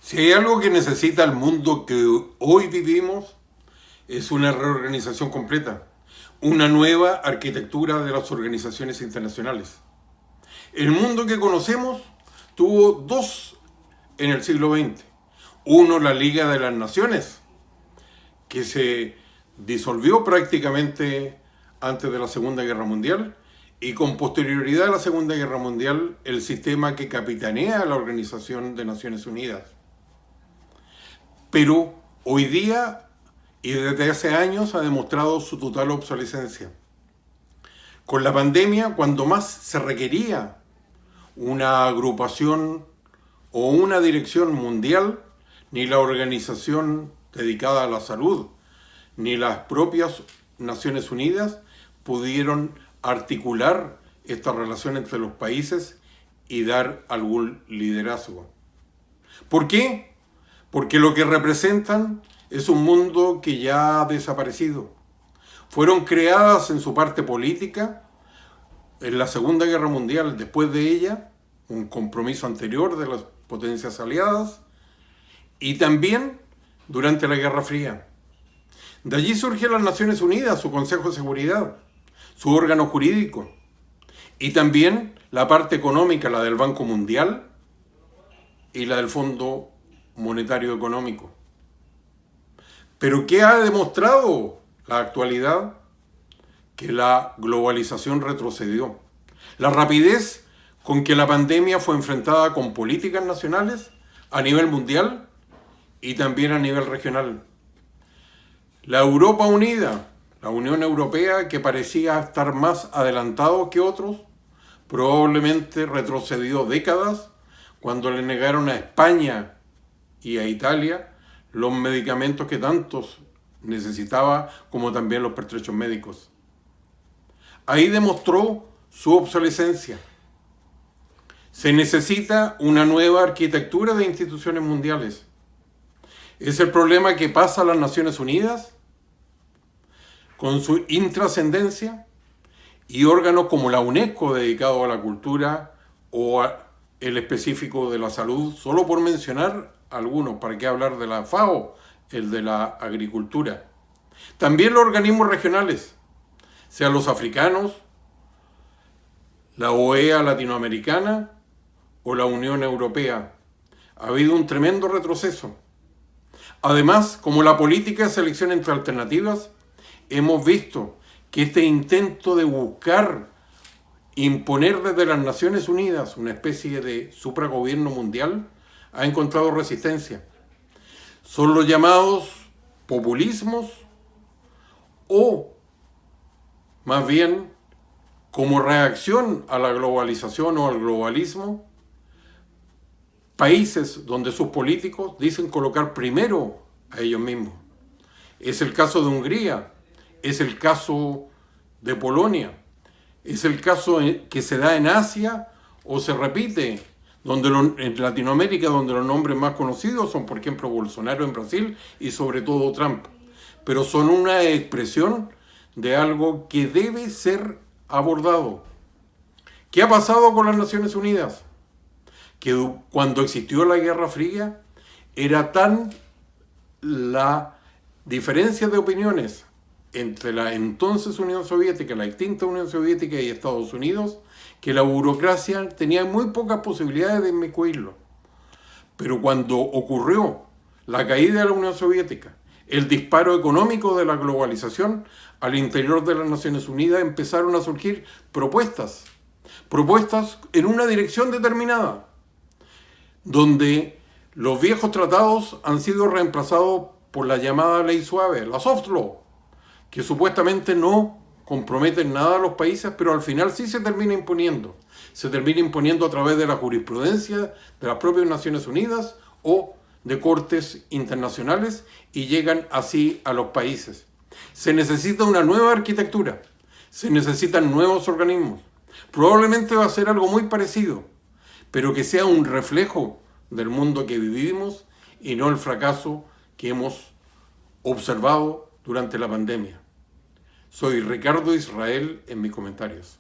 Si hay algo que necesita el mundo que hoy vivimos, es una reorganización completa, una nueva arquitectura de las organizaciones internacionales. El mundo que conocemos tuvo dos en el siglo XX. Uno, la Liga de las Naciones, que se disolvió prácticamente antes de la Segunda Guerra Mundial, y con posterioridad a la Segunda Guerra Mundial, el sistema que capitanea la Organización de Naciones Unidas. Pero hoy día y desde hace años ha demostrado su total obsolescencia. Con la pandemia, cuando más se requería una agrupación o una dirección mundial, ni la organización dedicada a la salud, ni las propias Naciones Unidas pudieron articular esta relación entre los países y dar algún liderazgo. ¿Por qué? Porque lo que representan es un mundo que ya ha desaparecido. Fueron creadas en su parte política en la Segunda Guerra Mundial, después de ella, un compromiso anterior de las potencias aliadas, y también durante la Guerra Fría. De allí surgen las Naciones Unidas, su Consejo de Seguridad, su órgano jurídico, y también la parte económica, la del Banco Mundial y la del Fondo Monetario Económico. Pero ¿qué ha demostrado la actualidad? Que la globalización retrocedió. La rapidez con que la pandemia fue enfrentada con políticas nacionales a nivel mundial y también a nivel regional. La Europa unida, la Unión Europea, que parecía estar más adelantado que otros, probablemente retrocedió décadas cuando le negaron a España y a Italia los medicamentos que tantos necesitaba, como también los pertrechos médicos. Ahí demostró su obsolescencia. Se necesita una nueva arquitectura de instituciones mundiales. Es el problema que pasa a las Naciones Unidas con su intrascendencia y órganos como la UNESCO dedicado a la cultura o el específico de la salud, solo por mencionar algunos, ¿para qué hablar de la FAO, el de la agricultura? También los organismos regionales, sean los africanos, la OEA latinoamericana o la Unión Europea. Ha habido un tremendo retroceso. Además, como la política de selección entre alternativas, hemos visto que este intento de buscar imponer desde las Naciones Unidas una especie de supragobierno mundial ha encontrado resistencia. Son los llamados populismos o, más bien, como reacción a la globalización o al globalismo, países donde sus políticos dicen colocar primero a ellos mismos. Es el caso de Hungría, es el caso de Polonia, es el caso que se da en Asia o se repite en Latinoamérica, donde los nombres más conocidos son, por ejemplo, Bolsonaro en Brasil y sobre todo Trump. Pero son una expresión de algo que debe ser abordado. ¿Qué ha pasado con las Naciones Unidas? Que cuando existió la Guerra Fría, era tan la diferencia de opiniones entre la entonces Unión Soviética, la extinta Unión Soviética y Estados Unidos, que la burocracia tenía muy pocas posibilidades de inmiscuirlo. Pero cuando ocurrió la caída de la Unión Soviética, el disparo económico de la globalización, al interior de las Naciones Unidas empezaron a surgir propuestas en una dirección determinada, donde los viejos tratados han sido reemplazados por la llamada ley suave, la soft law, que supuestamente no comprometen nada a los países, pero al final sí se termina imponiendo. Se termina imponiendo a través de la jurisprudencia de las propias Naciones Unidas o de cortes internacionales y llegan así a los países. Se necesita una nueva arquitectura, se necesitan nuevos organismos. Probablemente va a ser algo muy parecido, pero que sea un reflejo del mundo que vivimos y no el fracaso que hemos observado durante la pandemia. Soy Ricardo Israel en mis comentarios.